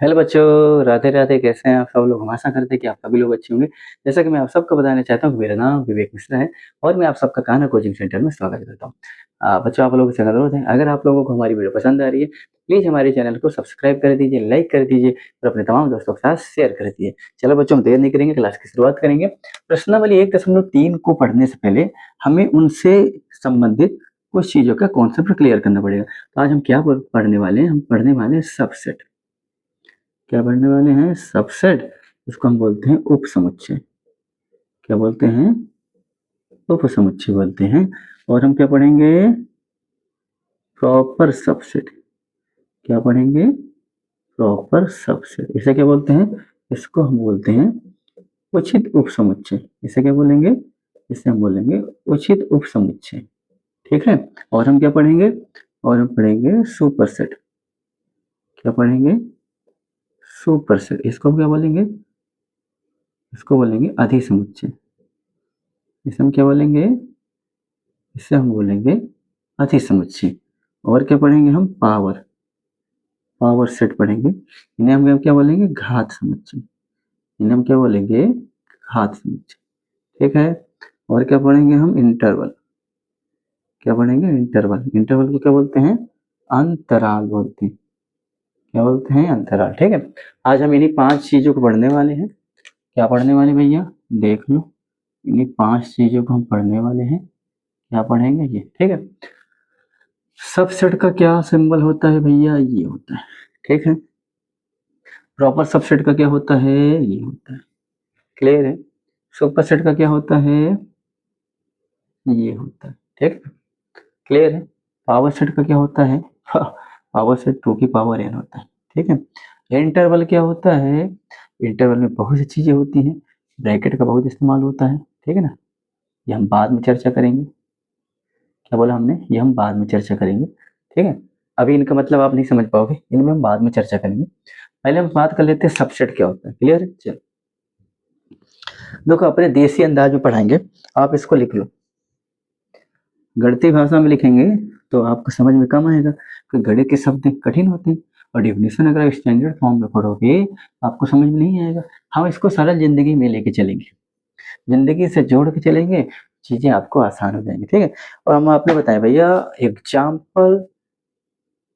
Hello बच्चों, राधे राधे। कैसे हैं आप सब लोग? हम आशा करते हैं कि आप सभी लोग अच्छे होंगे। जैसा कि मैं आप सबको बताना चाहता हूँ कि मेरा नाम विवेक मिश्रा है और मैं आप सबका कान्हा कोचिंग सेंटर में स्वागत करता हूँ। बच्चों, आप लोगों से अनुरोध है, अगर आप लोगों को हमारी वीडियो पसंद आ रही है प्लीज़ हमारे चैनल को सब्सक्राइब कर दीजिए, लाइक कर दीजिए और अपने तमाम दोस्तों के साथ शेयर कर दीजिए। चलो बच्चों, हम देर नहीं करेंगे, क्लास की शुरुआत करेंगे। प्रश्नावली 1.3 को पढ़ने से पहले हमें उनसे संबंधित कुछ चीज़ों का कॉन्सेप्ट क्लियर करना पड़ेगा। तो आज हम क्या पढ़ने वाले हैं? हम पढ़ने वाले हैं सबसेट। क्या पढ़ने वाले हैं? सबसेट। इसको हम बोलते हैं उपसमुच्चय। क्या बोलते हैं? उपसमुच्चय बोलते हैं। और हम क्या पढ़ेंगे? Proper subset. क्या पढ़ेंगे? Proper subset. इसे क्या बोलते हैं? इसको हम बोलते हैं उचित उपसमुच्चय। इसे क्या बोलेंगे? इसे हम बोलेंगे उचित उपसमुच्चय। ठीक है। और हम क्या पढ़ेंगे? और हम पढ़ेंगे सुपरसेट। क्या पढ़ेंगे? सुपरसेट। इसको हम क्या बोलेंगे? इसको बोलेंगे अधिसमुच्चय। इसे हम क्या बोलेंगे? इसे हम बोलेंगे अतिसमुच्चय। और क्या पढ़ेंगे हम? पावर। पावर सेट पढ़ेंगे। इन्हें हम क्या बोलेंगे? घात समुच्चय। इन्हें हम क्या बोलेंगे? घात समुच्चय। ठीक है। और क्या पढ़ेंगे हम? इंटरवल। क्या पढ़ेंगे? इंटरवल। इंटरवल को क्या बोलते हैं? अंतराल बोलते हैं। क्या बोलते हैं? अंतराल। ठीक है। आज हम इन्हीं 5 चीजों को पढ़ने वाले हैं। क्या पढ़ने वाले भैया? देख लो, इन्हीं 5 चीजों को हम पढ़ने वाले हैं। क्या पढ़ेंगे ये? ठीक है। सबसेट का क्या सिंबल होता है भैया? ये होता है। ठीक है। प्रॉपर सबसेट का क्या होता है? ये होता है। क्लियर है। सुपरसेट का क्या होता है? ये होता है। ठीक है। क्लियर है। पावर सेट का क्या होता है? पावर सेट 2 की पावर n होता है। ठीक है। इंटरवल क्या होता है? इंटरवल में बहुत सी चीजें होती हैं। ब्रैकेट का बहुत इस्तेमाल होता है। ठीक है ना। ये हम बाद में चर्चा करेंगे। क्या बोला हमने? ये हम बाद में चर्चा करेंगे। ठीक है। अभी इनका मतलब आप नहीं समझ पाओगे, इनमें हम बाद में चर्चा करेंगे। पहले हम बात कर लेते हैं सबसेट क्या होता है। क्लियर है? चलो देखो, अपने देसी अंदाज में पढ़ाएंगे। आप इसको लिख लो। गणितीय भाषा में लिखेंगे तो आपको समझ में कम आएगा, क्योंकि गणित के शब्द कठिन होते हैं और डिफिनेशन अगर स्टैंडर्ड फॉर्म में पढ़ोगे आपको समझ में नहीं आएगा। हम इसको सरल जिंदगी में लेके चलेंगे, जिंदगी से जोड़ के चलेंगे, चीजें आपको आसान हो जाएंगी। ठीक है। और हम आपने बताया भैया, एग्जाम्पल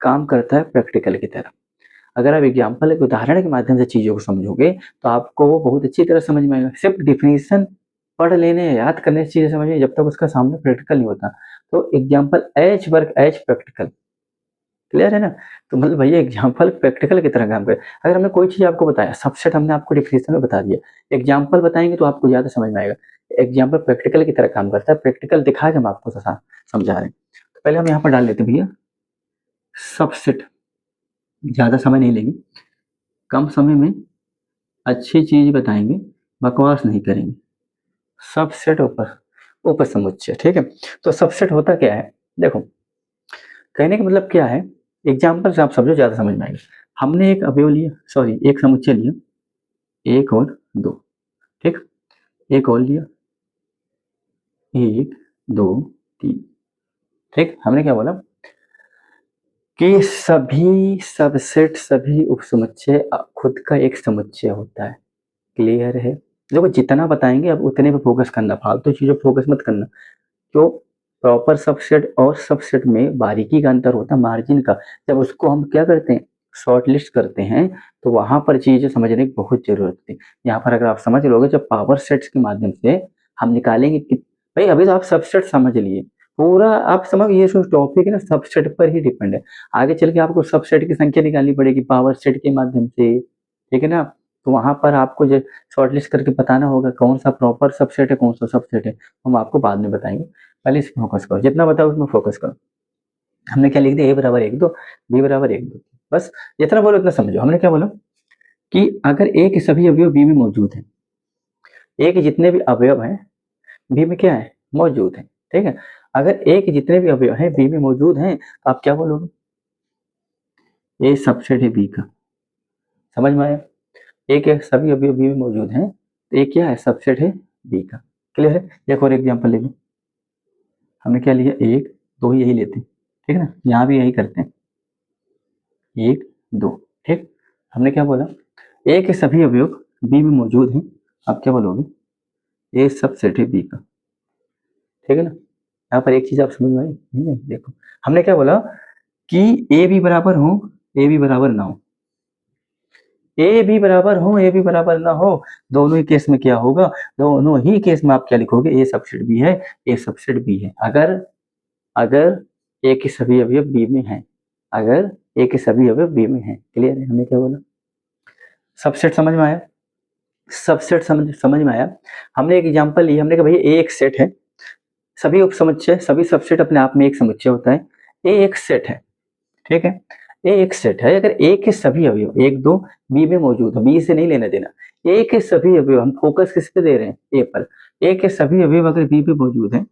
काम करता है प्रैक्टिकल की तरह। अगर आप एग्जाम्पल एक उदाहरण के माध्यम से चीजों को समझोगे तो आपको वो बहुत अच्छी तरह समझ में आएगा। सिर्फ डिफिनीशन पढ़ लेने याद करने से चीजें समझ में, जब तक उसका सामने प्रैक्टिकल नहीं होता। तो example as work as practical. Clear है ना। तो मतलब भैया एग्जाम्पल प्रैक्टिकल की तरह काम करे। अगर हमने कोई चीज आपको बताया, सबसेट हमने आपको डिफिनेशन में बता दिया, एग्जाम्पल बताएंगे तो आपको ज्यादा समझ में आएगा। एग्जाम्पल प्रैक्टिकल की तरह काम करता है, प्रैक्टिकल दिखा के हम आपको समझा रहे हैं। तो पहले हम यहाँ पर डाल लेते हैं भैया सबसेट। ज्यादा समय नहीं लेंगे, कम समय में अच्छी चीज बताएंगे, बकवास नहीं करेंगे। सबसेट ऊपर ऊपर समुच्चय। ठीक है। तो सबसेट होता क्या है? देखो, कहने का मतलब क्या है, एग्जाम्पल से आप समझो, ज्यादा समझ में आएगा। हमने एक अवयव लिया, सॉरी एक समुच्चय लिया, एक और दो। ठीक। एक और लिया, एक दो तीन। ठीक। हमने क्या बोला कि सभी सबसेट, सभी उपसमुच्चय खुद का एक समुच्चय होता है। क्लियर है। देखो, जितना बताएंगे अब उतने पे फोकस करना, फालतू चीजों पे फोकस मत करना। तो प्रॉपर सबसेट और सबसेट में बारीकी का अंतर होता है, मार्जिन का। जब उसको हम क्या करते हैं, शॉर्ट लिस्ट करते हैं, तो वहां पर चीजें समझने की बहुत जरूरत है। यहाँ पर अगर आप समझ लोगे, जब पावर सेट्स के माध्यम से हम निकालेंगे कि भाई अभी तो आप सबसेट समझ लिए, पूरा आप समझ, ये जो टॉपिक है ना सबसेट पर ही डिपेंड है। आगे चल के आपको सबसेट की संख्या निकालनी पड़ेगी पावर सेट के माध्यम से। ठीक है ना। तो वहां पर आपको जो शॉर्ट लिस्ट करके बताना होगा कौन सा प्रॉपर सबसेट है, कौन सा सबसेट है, हम आपको बाद में बताएंगे। पहले इस फोकस करो, जितना बताओ उसमें फोकस करो। हमने क्या लिख दिया? ए बराबर एक दो, बी बराबर एक दो। बस जितना बोलो उतना समझो। हमने क्या बोला कि अगर ए के सभी अवयव बी में मौजूद हैं, ए के जितने भी अवयव हैं बी में क्या है? मौजूद है। ठीक है। अगर ए के जितने भी अवयव हैं बी में मौजूद हैं तो आप क्या बोलोगे? ए सबसेट है बी का। समझ में आया? ए के सभी अवयव बी में मौजूद हैं तो ए क्या है? सबसेट है बी का। क्लियर है। एक और एग्जाम्पल ले लो। हमने क्या लिया? एक दो, यही लेते हैं। ठीक है ना। यहाँ भी यही करते हैं, एक दो। ठीक। हमने क्या बोला, ए के सभी अवयव बी में मौजूद हैं। आप क्या बोलोगे, ए सबसेट है बी का, ठीक है ना। यहाँ पर एक चीज आप समझ में आई नहीं? देखो हमने क्या बोला कि ए बी बराबर हो, ए बी बराबर ना हो, ए बी बराबर हो, ए बी बराबर ना हो, दोनों ही केस में क्या होगा, दोनों ही केस में आप क्या लिखोगे, ए सबसेट बी है, ए सबसेट बी है। अगर अगर ए के सभी अवयव बी में हैं, अगर ए के सभी अवयव बी में हैं। क्लियर है, हमने क्या बोला, सबसेट समझ में आया, सबसेट समझ में आया। हमने एक एग्जांपल लिया, हमने कहा भैया ए एक सेट है, सभी उपसमुच्चय, सभी सबसेट अपने आप में एक समुच्चय होता है, ए एक सेट है, ठीक है। ए एक सेट है, अगर ए के सभी अवयव एक दो बी में मौजूद है, बी से नहीं लेना देना, ए के सभी अवयव, हम फोकस किस पे दे रहे हैं, ए पर, ए के सभी अवयव अगर बी पे मौजूद है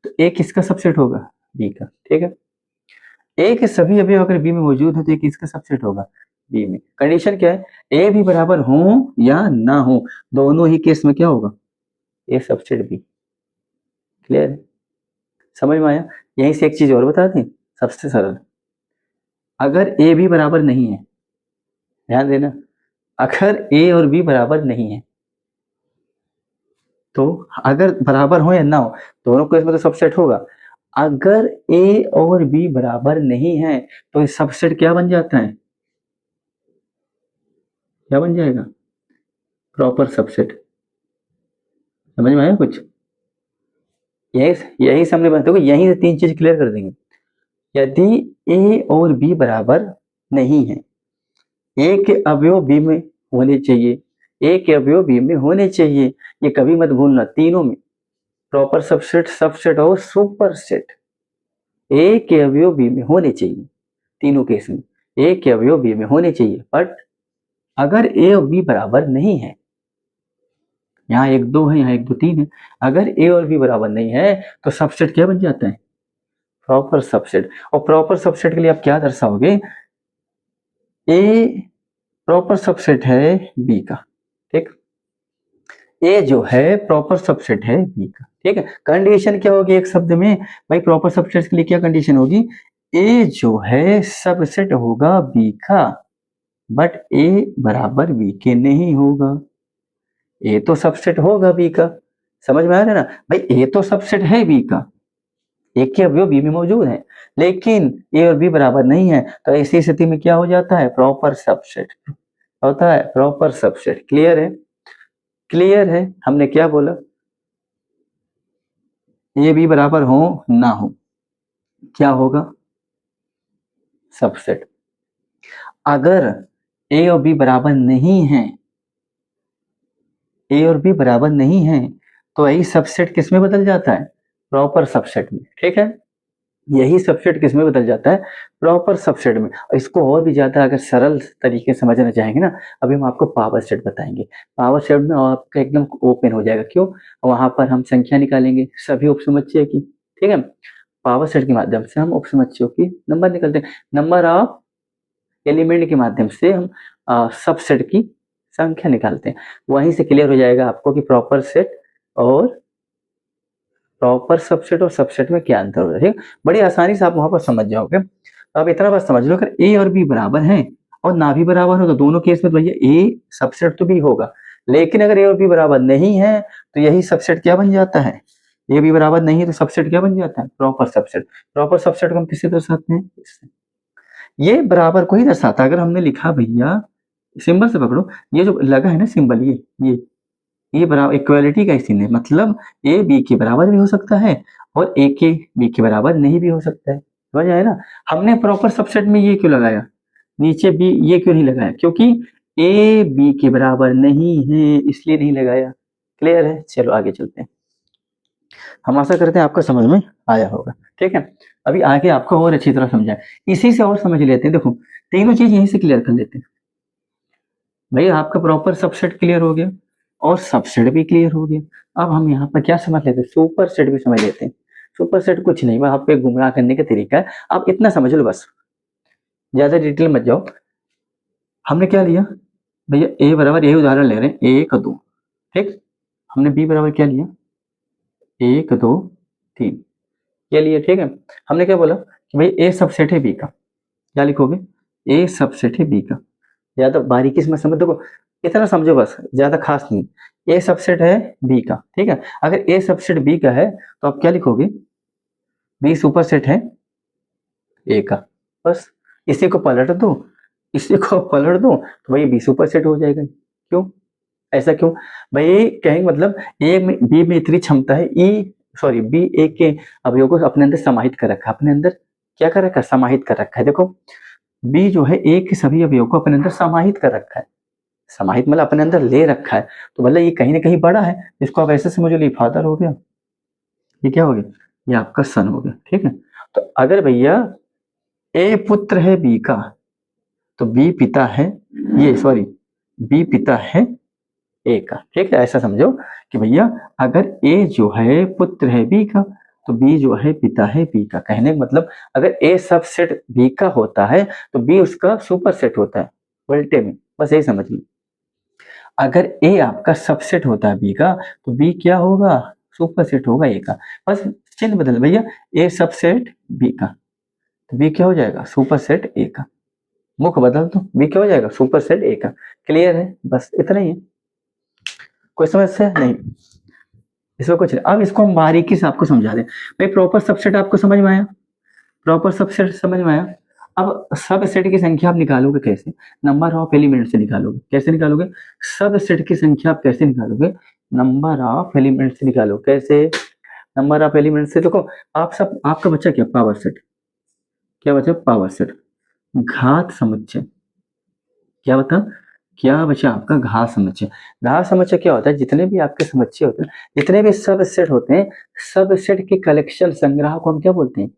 तो ए किसका सबसेट होगा, बी का, ठीक है। ए के सभी अवयव अगर बी में मौजूद है तो ए किसका सबसेट होगा, बी में। कंडीशन क्या है, ए भी बराबर हो या ना हो, दोनों ही केस में क्या होगा, ए सबसेट बी। क्लियर है, समझ में आया। यहीं से एक चीज और बता दें, सबसे सरल, अगर ए बी बराबर नहीं है, ध्यान देना, अगर ए और बी बराबर नहीं है तो, अगर बराबर हो या ना हो, दोनों केस में तो सबसेट होगा। अगर ए और बी बराबर नहीं है तो ये सबसेट क्या बन जाता है, क्या बन जाएगा, प्रॉपर सबसेट। समझ में आया कुछ, यही यही से हमने देखो, यहीं से तीन चीज क्लियर कर देंगे। यदि ए और बी बराबर नहीं है, ए के अवयव बी में होने चाहिए, ए के अवयव बी में होने चाहिए, ये कभी मत भूलना, तीनों में, प्रॉपर सबसेट, सबसेट और सुपर सेट, ए के अवयव बी में होने चाहिए, तीनों केस में ए के अवयव बी में होने चाहिए। बट अगर ए और बी बराबर नहीं है, यहाँ एक दो है, यहाँ एक दो तीन है, अगर ए और बी बराबर नहीं है तो सबसेट क्या बन जाता है, प्रॉपर सबसेट। और प्रॉपर सबसेट के लिए आप क्या दर्शाओगे, ए प्रॉपर सबसेट है बी का, ठीक, ए जो है प्रॉपर सबसेट है बी का, ठीक है। कंडीशन क्या होगी एक शब्द में भाई, प्रॉपर सबसेट के लिए क्या कंडीशन होगी, ए जो है सबसेट होगा बी का, बट ए बराबर बी के नहीं होगा। ए तो सबसेट होगा बी का, समझ में आ रहा है ना भाई, ए तो सबसेट है बी का, ए के अवयव बी में मौजूद है, लेकिन ए और बी बराबर नहीं है, तो ऐसी स्थिति में क्या हो जाता है, प्रॉपर सबसेट होता है, प्रॉपर सबसेट। क्लियर है, क्लियर है। हमने क्या बोला, ए बी बराबर हो ना हो, क्या होगा, सबसेट। अगर ए और बी बराबर नहीं है, ए और बी बराबर नहीं है, तो यही सबसेट किस में बदल जाता है, प्रॉपर सबसेट में, ठीक है। यही सबसेट किस में बदल जाता है, प्रॉपर सबसेट में। और इसको और भी ज्यादा अगर सरल तरीके से समझना चाहेंगे ना, अभी हम आपको पावर सेट बताएंगे। पावर सेट में आपका एकदम ओपन हो जाएगा, क्यों, वहां पर हम संख्या निकालेंगे सभी उपसमुच्चय की, ठीक है। पावर सेट के माध्यम से हम उपसमुच्चयों की नंबर निकलते हैं, नंबर ऑफ एलिमेंट के माध्यम से हम सबसेट की संख्या निकालते हैं। वहीं से क्लियर हो जाएगा आपको कि प्रॉपर सेट और प्रॉपर सबसेट और सबसेट में क्या अंतर होता है, ठीक। बड़ी आसानी से आप वहां पर समझ जाओगे। अब इतना बस समझ लो, अगर ए और बी बराबर हैं और ना भी बराबर हो तो दोनों केस में तो भैया ए सबसेट तो भी होगा, लेकिन अगर ए और बी बराबर नहीं है तो यही सबसेट क्या बन जाता है, ए बी बराबर नहीं है तो सबसेट क्या बन जाता है, प्रॉपर सबसेट। प्रॉपर सबसेट को हम किससे दर्शाते हैं, इससे। ये बराबर को ही दर्शाता है। अगर हमने लिखा भैया, सिंबल से पकड़ो, ये जो लगा है ना सिंबल, ये बराबर इक्वालिटी का ही सीन है, मतलब ए बी के बराबर भी हो सकता है और ए के बी के बराबर नहीं भी हो सकता है। समझ आया ना। हमने प्रॉपर सबसेट में ये क्यों लगाया, नीचे बी ये क्यों नहीं लगाया, क्योंकि ए बी के बराबर नहीं है, इसलिए नहीं लगाया। क्लियर है, चलो आगे चलते हैं। हम आशा करते हैं आपको समझ में आया होगा, ठीक है। अभी आगे आपको और अच्छी तरह समझाए, इसी से और समझ लेते हैं। देखो तीनों चीज यहीं से क्लियर कर लेते हैं। भैया आपका प्रॉपर सबसेट क्लियर हो गया और सबसेट भी क्लियर हो गया। अब हम यहाँ पर क्या समझ लेते हैं, सुपर सेट भी समझ लेते हैं। सुपर सेट कुछ नहीं, वहां पे गुमराह करने का तरीका है, आप इतना समझ लो बस, ज्यादा डिटेल मत जाओ। हमने क्या लिया भैया, ए बराबर, यही उदाहरण ले रहे हैं, एक दो, ठीक। हमने बी बराबर क्या लिया, एक दो तीन, ये लिया, ठीक है। हमने क्या बोला कि भाई ए सबसेट है बी का, क्या लिखोगे, ए सबसेट है बी का। ज्यादा बारीकी से मत समझ, देखो इतना समझो बस, ज्यादा खास नहीं। ए सबसेट है बी का, ठीक है, अगर ए सबसेट बी का है तो आप क्या लिखोगे, बी सुपर सेट है ए का, बस इसी को पलट दो, इसी को पलट दो तो भाई बी सुपर सेट हो जाएगा। क्यों, ऐसा क्यों, भाई कहेंगे मतलब ए में बी में इतनी क्षमता है, ई सॉरी बी ए के अवयव को अपने अंदर समाहित कर रखा है, अपने अंदर क्या कर रखा है, समाहित कर रखा है। देखो बी जो है ए के सभी अवयव को अपने अंदर समाहित कर रखा है, समाहित मतलब अपने अंदर ले रखा है, तो मतलब ये कहीं ना कहीं बड़ा है, इसको आप ऐसे समझो, ये फादर हो गया, ये क्या हो गया, ये आपका सन हो गया, ठीक है। तो अगर भैया ए पुत्र है बी का, तो बी पिता है, ये सॉरी बी पिता है ए का, ठीक है, ऐसा समझो कि भैया अगर ए जो है पुत्र है बी का, तो बी जो है पिता है बी का। कहने का मतलब अगर ए सबसेट बी का होता है तो बी उसका सुपर सेट होता है, उल्टे में, बस यही समझ लो। अगर ए आपका सबसेट होता है बी का, तो बी क्या होगा, सुपर सेट होगा ए का, बस चिन्ह बदल भैया, ए सबसेट बी का, तो बी क्या हो जाएगा, सुपर सेट ए का, मुख बदल दो, बी क्या हो जाएगा, सुपर सेट ए का। क्लियर है, बस इतना ही है, कोई समस्या नहीं इसमें, कुछ नहीं। अब इसको हम बारीकी से आपको समझा दें, भाई प्रॉपर सबसेट आपको समझ में आया, प्रॉपर सबसेट समझ में आया। अब सब सेट की संख्या आप निकालोगे कैसे, नंबर ऑफ एलिमेंट से निकालोगे, कैसे निकालोगे, सब सेट की संख्या आप कैसे निकालोगे, नंबर ऑफ एलिमेंट से निकालो, कैसे, नंबर ऑफ एलिमेंट से। देखो आप सब, आपका बच्चा क्या, पावर सेट, क्या बच्चा, पावर सेट, घात समुच्चय, क्या बता, क्या बचा आपका घात समुच्चय। घात समुच्चय क्या होता है, जितने भी आपके समुच्चय होते हैं, जितने भी सब सेट होते हैं, सब सेट के कलेक्शन संग्रह को हम क्या बोलते हैं,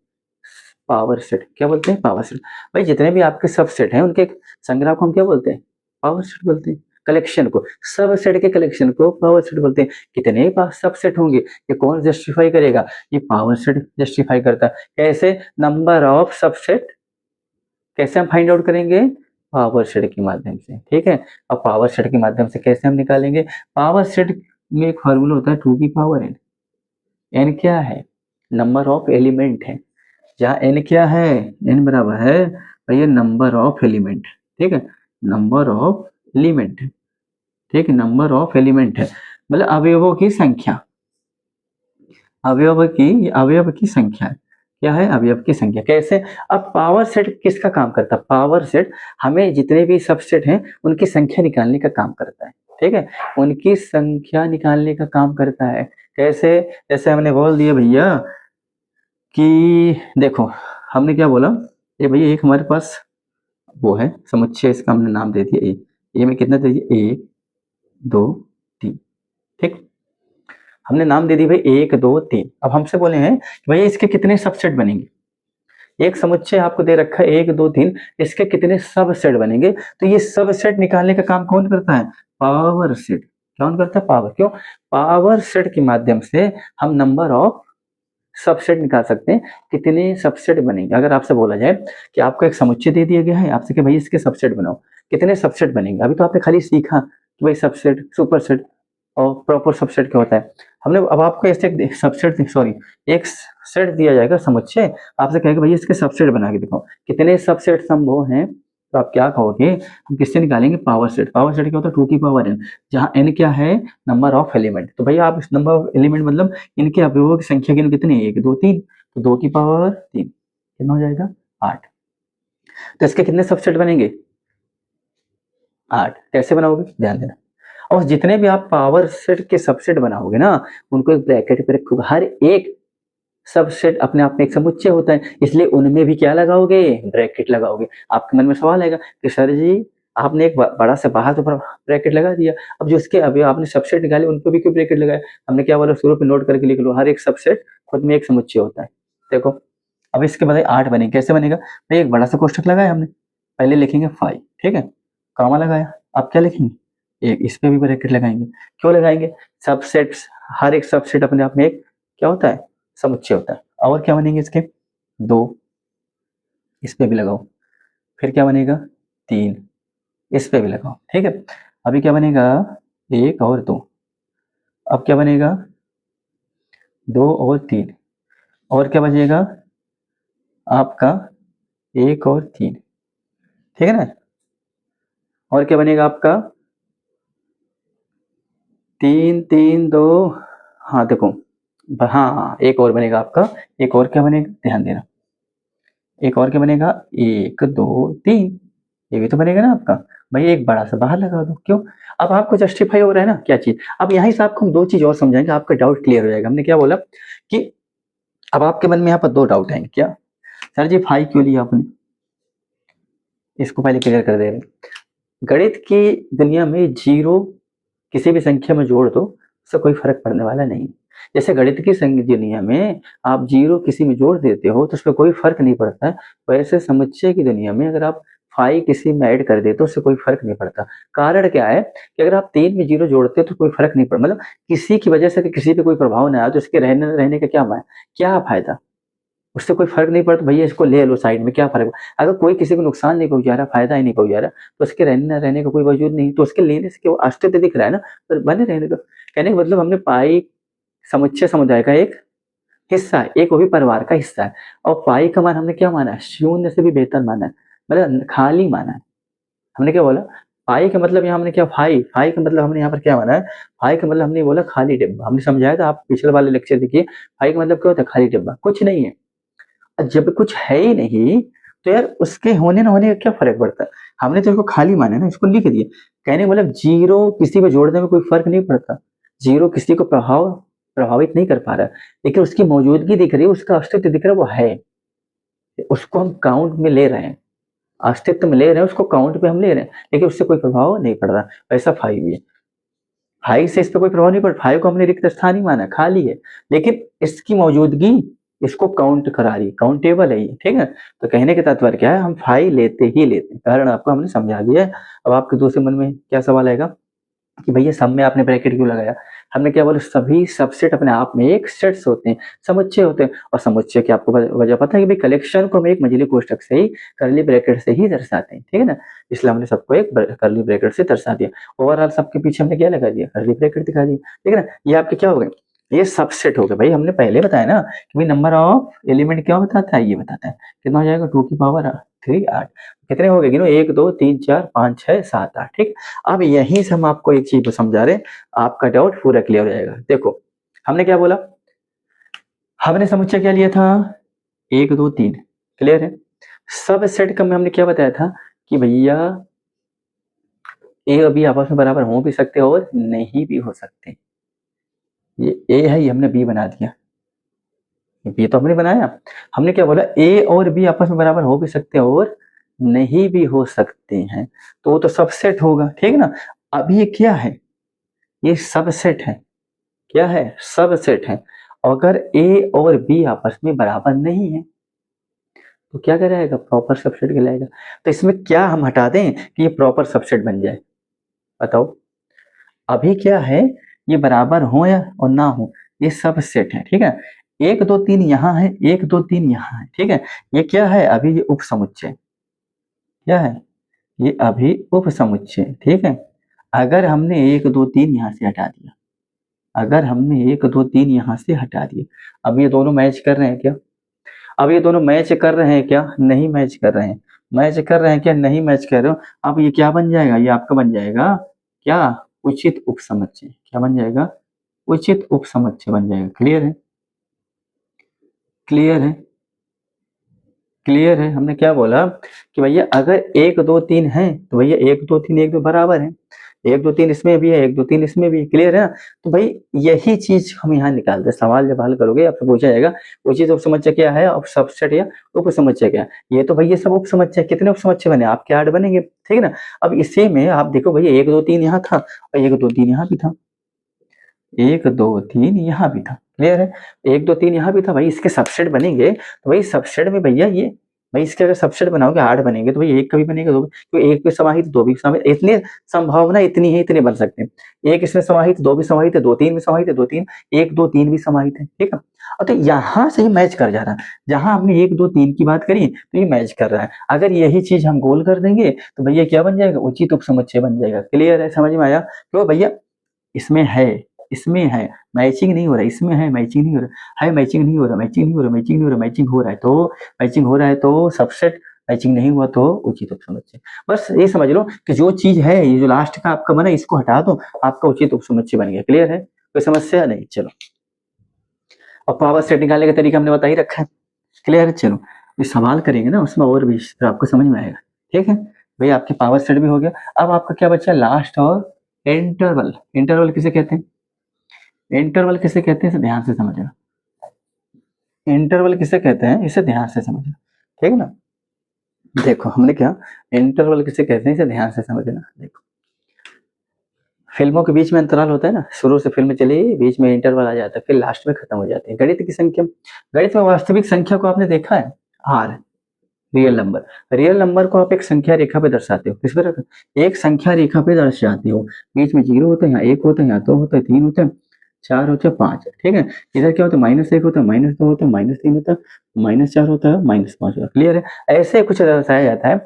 पावर सेट, क्या बोलते हैं, पावर सेट। भाई जितने भी आपके सब सेट हैं उनके संग्रह को हम क्या बोलते हैं, पावर सेट बोलते हैं। कलेक्शन को, सब सेट के कलेक्शन को पावर सेट बोलते हैं। कितने सब सेट होंगे ये कौन जस्टिफाई करेगा, ये पावर सेट जस्टिफाई करता है। कैसे, नंबर ऑफ सब सेट कैसे हम फाइंड आउट करेंगे, पावर सेट के माध्यम से, ठीक है। अब पावर सेट के माध्यम से कैसे हम निकालेंगे, पावर सेट में एक फॉर्मूला होता है 2 की पावर n। n क्या है, नंबर ऑफ एलिमेंट है, जहाँ n क्या है, n बराबर है भैया नंबर ऑफ एलिमेंट, ठीक है, नंबर ऑफ एलिमेंट, ठीक है, नंबर ऑफ एलिमेंट है, मतलब अवयवों की संख्या, अवयव की संख्या, क्या है, अवयव की संख्या। कैसे, अब पावर सेट किसका काम करता है, पावर सेट हमें जितने भी सबसेट हैं उनकी संख्या निकालने का काम करता है, ठीक है, उनकी संख्या निकालने का काम करता है। कैसे, जैसे हमने बोल दिया भैया कि देखो हमने क्या बोला, ये भैया एक हमारे पास वो है समुच्चय, इसका हमने नाम दे दिया ए, ए में कितना दे दिया, 1 2 3, ठीक, हमने नाम दे दी भाई 1 2 3। अब हमसे बोले हैं कि भैया इसके कितने सबसेट बनेंगे, एक समुच्चय आपको दे रखा है 1 2 3, इसके कितने सबसेट बनेंगे, तो ये सबसेट निकालने का काम कौन करता है, पावर सेट, कौन करता है, पावर, क्यों, पावर सेट के माध्यम से हम नंबर ऑफ सबसेट निकाल सकते हैं, कितने सबसेट बनेंगे। अगर आपसे बोला जाए कि आपको एक समुच्चय दे दिया गया है, आपसे कि भाई इसके सबसेट बनाओ, कितने सबसेट बनेंगे, अभी तो आपने खाली सीखा कि भाई सबसेट, सुपर सेट और प्रॉपर सबसेट क्या होता है, हमने अब आपको ऐसे सबसेट सॉरी एक सेट दिया जाएगा समुच्चय, आपसे कहेगा भाई इसके सबसेट बना के दिखाओ, कितने सबसेट संभव हैं, तो आप क्या कहोगे, हम किससे निकालेंगे, पावर सेट। पावर सेट क्या होता है, 2 की पावर n, जहाँ n क्या है, नंबर ऑफ एलिमेंट। तो भैया आप इस नंबर ऑफ एलिमेंट मतलब इनके अवयवों की संख्या कितनी है, 1 2 3, तो 2 की पावर 3 कितना हो जाएगा, 8। तो इसके कितने सबसेट बनेंगे, 8। कैसे बनाओगे, ध्यान देना, और जितने भी आप पावर सेट के सबसेट बनाओगे ना, उनको एक ब्रैकेट पे रखोगे, हर एक सबसेट अपने आप में एक समुच्चय होता है, इसलिए उनमें भी क्या लगाओगे, ब्रैकेट लगाओगे। आपके मन में सवाल आएगा कि सर जी आपने एक बड़ा से बाहर तो ब्रैकेट लगा दिया, अब जो उसके अभी आपने सबसेट निकाले उनको भी क्यों ब्रैकेट लगाया, हमने क्या बोला, शुरू पे नोट करके लिख लो, हर एक सबसेट खुद में एक समुच्चय होता है। देखो अब इसके बाद 8 बनेगा, कैसे बनेगा, भाई एक बड़ा सा कोष्ठक लगाया हमने, पहले लिखेंगे 5, ठीक है, कॉमा लगाया, अब क्या लिखेंगे, एक इस पे भी ब्रैकेट लगाएंगे, क्यों लगाएंगे, सबसेट्स, हर एक सबसेट अपने आप में एक क्या होता है, समुच्चय होता है। और क्या बनेंगे इसके, 2, इस पे भी लगाओ, फिर क्या बनेगा, 3, इस पे भी लगाओ, ठीक है। अभी क्या बनेगा, 1 और 2, अब क्या बनेगा, 2 और 3, और क्या बचेगा आपका, 1 और 3, ठीक है ना। और क्या बनेगा आपका 3 3 2। हाँ देखो, हाँ एक और बनेगा आपका, एक और क्या बनेगा ध्यान देना, एक और क्या बनेगा 1 2 3, ये भी तो बनेगा ना आपका। भाई एक बड़ा सा बाहर लगा दो, क्यों? अब आपको जस्टिफाई हो रहा है ना क्या चीज। अब यहीं से आपको हम दो चीज और समझाएंगे, आपका डाउट क्लियर हो जाएगा। हमने क्या बोला कि अब आपके मन में यहाँ पर दो डाउट आएंगे, क्या सर जी फाई क्यों लिया आपने, इसको पहले क्लियर कर दे रहे हैं। गणित की दुनिया में जीरो किसी भी संख्या में जोड़ दो, उससे कोई फर्क पड़ने वाला नहीं। जैसे गणित की दुनिया में आप जीरो किसी में जोड़ देते हो तो उस पर कोई फर्क नहीं पड़ता है, वैसे समुच्चय की दुनिया में अगर आप फाइव किसी में ऐड कर देते हो उससे कोई फर्क नहीं पड़ता। कारण क्या है कि अगर आप 3 में जीरो जोड़ते हो तो कोई फर्क नहीं पड़ता, मतलब किसी की वजह से किसी पे कोई प्रभाव ना आए तो इसके रहने रहने का क्या फायदा, उससे कोई फर्क नहीं पड़ता। भैया इसको ले लो साइड में, क्या फर्क, अगर कोई किसी को नुकसान नहीं पहुंचा रहा, फायदा ही नहीं पहुंचा रहा, तो उसके रहने न रहने का कोई वजूद नहीं, तो उसके लेने से क्यों अस्तित्व दिख रहा है ना, तो बने रहने दो। कहने का मतलब हमने पाई समुच्चय समुदाय का एक हिस्सा है, एक वो भी परिवार का हिस्सा है। और पाई का मान हमने क्या माना है, शून्य से भी बेहतर माना है, मतलब खाली माना है। हमने क्या बोला, पाई का मतलब यहाँ हमने क्या, फाई फाई का मतलब हमने यहाँ पर क्या माना है, फाई का मतलब हमने बोला खाली डिब्बा। हमने समझाया था, आप पिछले वाले लेक्चर देखिए, फाई का मतलब क्या होता है, खाली डिब्बा, कुछ नहीं है। जब कुछ है ही नहीं तो यार उसके होने ना होने का क्या फर्क पड़ता है। हमने तो इसको खाली माना ना, इसको लिख दिया। कहने का मतलब जीरो किसी पे जोड़ने में कोई फर्क नहीं पड़ता, जीरो किसी को प्रभावित नहीं कर पा रहा, लेकिन उसकी मौजूदगी दिख रही है, उसका अस्तित्व दिख रहा है, वो है, उसको हम काउंट में ले रहे हैं, अस्तित्व में ले रहे हैं, उसको काउंट पे हम ले रहे हैं, लेकिन उससे कोई प्रभाव नहीं पड़ रहा। वैसा फाइव भी है, फाइव से इस पे कोई प्रभाव नहीं पड़, फाइव को हमने रिक्त स्थान ही माना, खाली है, लेकिन इसकी मौजूदगी इसको काउंट करा रही, काउंटेबल है ये, ठीक है। तो कहने का तात्पर्य क्या है, हम फाइव लेते ही लेते हैं, कारण आपको हमने समझा दिया है। अब आपके दूसरे मन में क्या सवाल आएगा कि भैया सब में आपने ब्रैकेट क्यों लगाया। हमने क्या बोला, सभी सबसेट अपने आप में एक सेट्स होते हैं, समुच्चय होते हैं, और समुच्चय की आपको वजह पता है कि भाई कलेक्शन को हम एक मंझली कोष्ठक से ही, करली ब्रैकेट से ही दर्शाते हैं, ठीक है ना। इसलिए हमने सबको एक करली ब्रैकेट से दर्शा दिया। ओवरऑल सबके पीछे हमने क्या लगा दिया, करली ब्रैकेट दिखा दिया, ठीक है ना। ये आपके क्या हो गए, ये सबसेट हो गए। भाई हमने पहले बताया ना कि भाई नंबर ऑफ एलिमेंट क्या बताता है, ये बताता है। कितना हो जाएगा 2 की पावर 3 8। कितने हो गए गिनो, 1 2 3 4 5 6 7 8, ठीक। अब यहीं से हम आपको एक चीज समझा रहे हैं, आपका डाउट पूरा क्लियर हो जाएगा। देखो हमने क्या बोला, हमने समुच्चय क्या लिया था 1 2 3, क्लियर है। सब सेट का में हमने क्या बताया था कि भैया ए और बी आपस में बराबर हो भी सकते और नहीं भी हो सकते। ये ए है, ये हमने बी बना दिया, ये तो हमने बनाया। हमने क्या बोला, ए और बी आपस में बराबर हो भी सकते हैं और नहीं भी हो सकते हैं, तो वो तो सबसेट होगा, ठीक है ना। अब ये क्या है, ये सबसेट है, क्या है, सबसेट है। अगर ए और बी आपस में बराबर नहीं है तो क्या कहलाएगा, प्रॉपर सबसेट कहलाएगा। तो इसमें क्या हम हटा दें कि ये प्रॉपर सबसेट बन जाए, बताओ। अभी क्या है, ये बराबर हो या और ना हो, ये सबसेट है, ठीक है। 1 2 3 यहाँ है, 1 2 3 यहाँ है, ठीक है। ये क्या है, अभी ये उप समुच्चय, क्या है, ये अभी उप समुच्चय, ठीक है। अगर हमने 1 2 3 यहाँ से हटा दिया, अगर हमने 1 2 3 यहाँ से हटा दिए, अब ये दोनों मैच कर रहे हैं क्या, अब ये दोनों मैच कर रहे हैं क्या, नहीं मैच कर रहे हैं, मैच कर रहे हैं क्या, नहीं मैच कर रहे हो। अब ये क्या बन जाएगा, ये आपका बन जाएगा क्या, उचित उपसमुच्चय, क्या बन जाएगा, उचित उपसमुच्चय बन जाएगा। क्लियर है, क्लियर है, क्लियर है। हमने क्या बोला कि भैया अगर 1 2 3 है तो भैया 1 2 3 1 2 बराबर है, 1 2 3 इसमें भी है, 1 2 3 इसमें भी है, क्लियर है ना। तो भाई यही चीज हम यहाँ निकालते हैं, सवाल जब हल करोगे आपसे पूछा जाएगा उचित उपसमुच्चय क्या है और सबसेट या उपसमुच्चय क्या है। ये तो भैया सब उपसमुच्चय, कितने उपसमुच्चय बने, आपके 8 बनेंगे, ठीक है ना। अब इसी में आप देखो भैया 1 2 3 यहाँ था और 1 2 3 यहाँ भी था, 1 2 3 यहाँ भी था, क्लियर है। 1 2 3 यहाँ भी था, भाई इसके सबसेट बनेंगे तो भाई सबसेट में भैया ये, भाई इसके अगर सबसेट बनाओगे 8 बनेंगे तो भाई एक का भी बनेगा, दो तो एक पे समाहित दो भी समाहित, इतनी संभावना इतनी है, इतने बन सकते हैं। एक इसमें समाहित, दो भी समाहित है, दो तीन भी समाहित है, दो तीन 1 2 3 भी समाहित है, ठीक है। और तो यहाँ से ही मैच कर जा रहा है, जहां हमने 1 2 3 की बात करी तो ये मैच कर रहा है। अगर यही चीज हम गोल कर देंगे तो भैया क्या बन जाएगा, उचित उपसमुच्चय बन जाएगा। क्लियर है, समझ में आया। क्यों भैया, इसमें है, इसमें है मैचिंग नहीं हो रहा, इसमें है मैचिंग नहीं हो रहा है, मैचिंग नहीं हो रहा, मैचिंग नहीं हो रहा, मैचिंग नहीं हो रहा, मैचिंग हो रहा है, तो मैचिंग हो रहा है तो सबसेट मैचिंग नहीं हुआ तो उचित उपसमुच्चय। बस ये समझ लो कि जो चीज है, ये जो लास्ट का आपका बना, इसको हटा दो, आपका उचित उपसमुच्चय बन गया। क्लियर है? कोई समस्या नहीं? चलो, और पावर सेट निकालने का तरीका हमने बता ही रखा है। क्लियर है? चलो, ये सवाल करेंगे ना उसमें और भी फिर आपको समझ में आएगा। ठीक है भाई, आपके पावर सेट भी हो गया। अब आपका क्या बचा? लास्ट और इंटरवल। इंटरवल किसे कहते हैं? इंटरवल किसे कहते हैं? इसे ध्यान से समझना। इंटरवल किसे कहते हैं? इसे ध्यान से समझना। ठीक है ना? देखो हमने क्या, इंटरवल किसे कहते हैं, इसे ध्यान से समझना। देखो, फिल्मों के बीच में अंतराल होता है ना, शुरू से फिल्म चली, बीच में इंटरवल आ जाता है, फिर लास्ट में खत्म हो जाती है। गणित की संख्या, गणित में वास्तविक संख्या को आपने देखा है? R, real number. Real number को आप एक संख्या रेखा पे दर्शाते हो। किस पर? एक संख्या रेखा पे दर्शाते हो। बीच में जीरो होता है, यहाँ एक होता है, यहाँ दो होता है, तीन होता है, चार होता है, पांच। ठीक है? इधर क्या होता है? माइनस एक होता है, माइनस दो होता है, माइनस तीन होता है, माइनस चार होता है, माइनस पांच होता है। क्लियर है? ऐसे कुछ दर्शाया जाता है।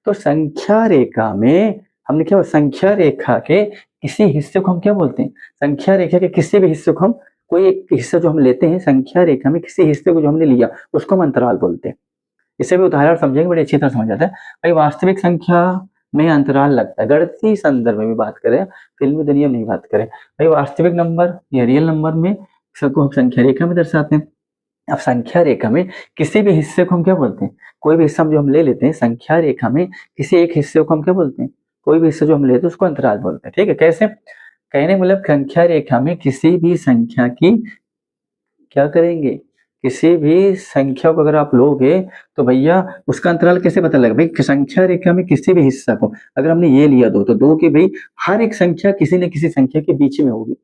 तो संख्या रेखा में हमने क्या, संख्या रेखा के किसी हिस्से को हम क्या बोलते हैं? संख्या रेखा के किसी भी हिस्से को हम, कोई एक हिस्सा जो हम लेते हैं संख्या रेखा में, किसी हिस्से को जो हमने लिया उसको हम अंतराल बोलते हैं। इसे भी उदाहरण समझेंगे, बड़ी अच्छी तरह समझ जाता है। भाई वास्तविक संख्या में अंतराल लगता है, गणितीय संदर्भ में भी बात करें, फिल्मी दुनिया में नहीं बात करें। भाई वास्तविक नंबर या रियल नंबर में सबको हम संख्या रेखा में दर्शाते हैं। अब संख्या रेखा में किसी भी हिस्से को हम क्या बोलते हैं? कोई भी हिस्सा जो हम ले लेते हैं संख्या रेखा में, किसी एक हिस्से को हम क्या बोलते हैं? कोई भी हिस्सा जो हम लेते हैं उसको अंतराल बोलते हैं। ठीक है? कैसे कहने, मतलब संख्या रेखा में किसी भी संख्या की क्या करेंगे, किसी भी संख्या को अगर आप लोगे तो भैया उसका अंतराल कैसे पता लगेगा? भाई संख्या रेखा में किसी भी हिस्सा को अगर हमने ये लिया दो, तो दो की भाई हर एक संख्या किसी न किसी संख्या के बीच में होगी।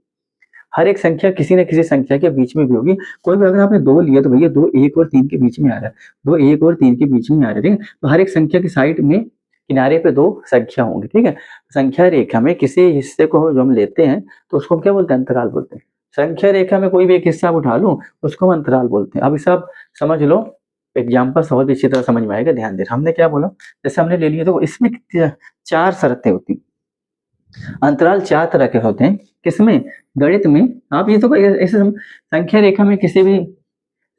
हर एक संख्या किसी न किसी संख्या के बीच में भी होगी। कोई भी अगर आपने दो लिया तो भैया दो एक और तीन के बीच में आ रहा है, दो एक और तीन के बीच में आ रहा है। ठीक है? तो हर एक संख्या की साइड में किनारे पे दो संख्या होंगी। ठीक है? संख्या रेखा में किसी हिस्से को जो हम लेते हैं तो उसको हम क्या बोलते हैं? अंतराल बोलते हैं। संख्या रेखा में कोई भी एक हिस्सा आप उठा लो उसको हम अंतराल बोलते हैं। अब इसे आप समझ लो, एग्जाम्पल बहुत अच्छी तरह समझ में आएगा। ध्यान दे, हमने क्या बोला, जैसे हमने ले लिया तो इसमें चार शर्तें होती, अंतराल चार तरह के होते हैं। किसमें? गणित में। आप ये तो ऐसे संख्या रेखा में किसी भी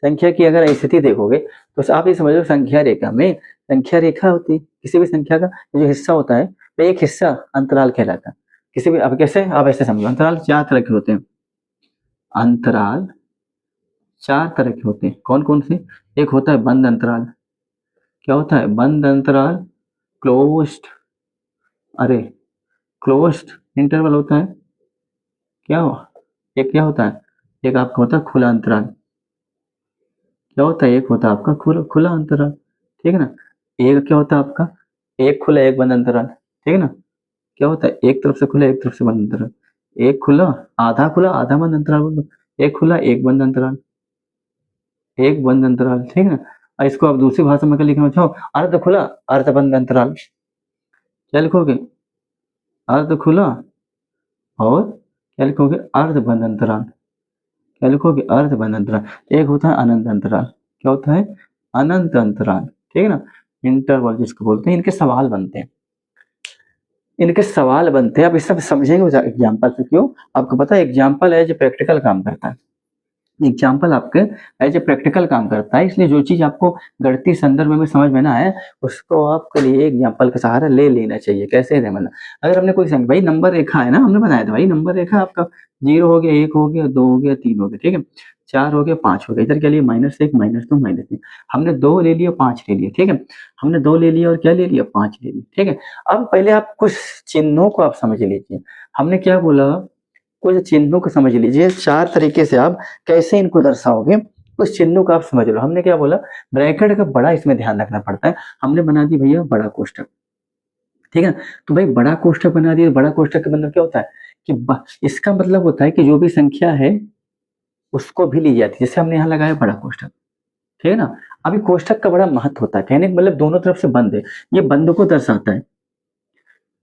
संख्या की अगर स्थिति देखोगे तो आप ये समझ लो, संख्या रेखा में संख्या रेखा होती है, किसी भी संख्या का जो हिस्सा होता है तो एक हिस्सा अंतराल कहलाता है। किसी भी, अब कैसे, आप ऐसे समझो, अंतराल चार तरह के होते हैं। अंतराल चार तरह के होते हैं। कौन कौन से? एक होता है बंद अंतराल। क्या होता है? बंद अंतराल, क्लोज्ड, अरे क्लोज्ड इंटरवल होता है। क्या हो, एक क्या होता है? एक आपका होता है खुला अंतराल। क्या होता है? एक होता है आपका खुला खुला अंतराल। ठीक है ना? एक क्या होता है आपका? एक खुला एक बंद अंतराल। ठीक है ना? क्या होता है? एक तरफ से खुला एक तरफ से बंद अंतराल। एक खुला आधा बंद अंतराल बोल दो। एक खुला एक बंद अंतराल, एक बंद अंतराल। ठीक है ना? और इसको आप दूसरी भाषा में क्या लिखना चाहो, अर्ध खुला अर्ध बंद अंतराल। क्या लिखोगे? अर्ध खुला और क्या लिखोगे? अर्ध बंद अंतराल। क्या लिखोगे? अर्ध बंद अंतराल। एक होता है अनंत अंतराल। क्या होता है? अनंत अंतराल। ठीक है ना? इंटरवल जिसको बोलते हैं। इनके सवाल बनते हैं, इनके सवाल बनते हैं। अब इस सब समझेंगे एग्जाम्पल से। क्यों? आपको पता है एग्जाम्पल एज ए प्रैक्टिकल काम करता है। एग्जाम्पल आपके एज ए प्रैक्टिकल काम करता है, इसलिए जो चीज आपको गणितीय संदर्भ में समझ में ना आए उसको आपके लिए एग्जाम्पल का सहारा ले लेना चाहिए। कैसे है मतलब, अगर हमने कोई संख्या, भाई नंबर रेखा है ना, हमने बनाया था भाई नंबर रेखा आपका, जीरो हो गया, एक हो गया, दो हो गया, तीन हो गया। ठीक है? चार हो गया, पांच हो गया। इधर क्या लिया? माइनस एक, माइनस दो, माइनस तीन। हमने दो ले लिया, पांच ले लिया। ठीक है? हमने दो ले लिया और क्या ले लिया? पांच ले लिया। ठीक है? अब पहले आप कुछ चिन्हों को आप समझ लीजिए। हमने क्या बोला? कुछ चिन्हों को समझ लीजिए। चार तरीके से आप कैसे इनको दर्शाओगे, कुछ चिन्हों को आप समझ लो। हमने क्या बोला? ब्रैकेट का बड़ा इसमें ध्यान रखना पड़ता है। हमने बना दी भैया बड़ा कोष्ठक। ठीक है? तो भाई बड़ा कोष्ठक बना दिया। बड़ा कोष्ठक का मतलब क्या होता है कि इसका मतलब होता है कि जो भी संख्या है उसको भी ली जाती है। जैसे हमने यहाँ लगाया बड़ा कोष्ठक। ठीक है ना? अभी कोष्ठक का बड़ा महत्व होता है, कहने का मतलब दोनों तरफ से बंद है। ये बंद को दर्शाता है,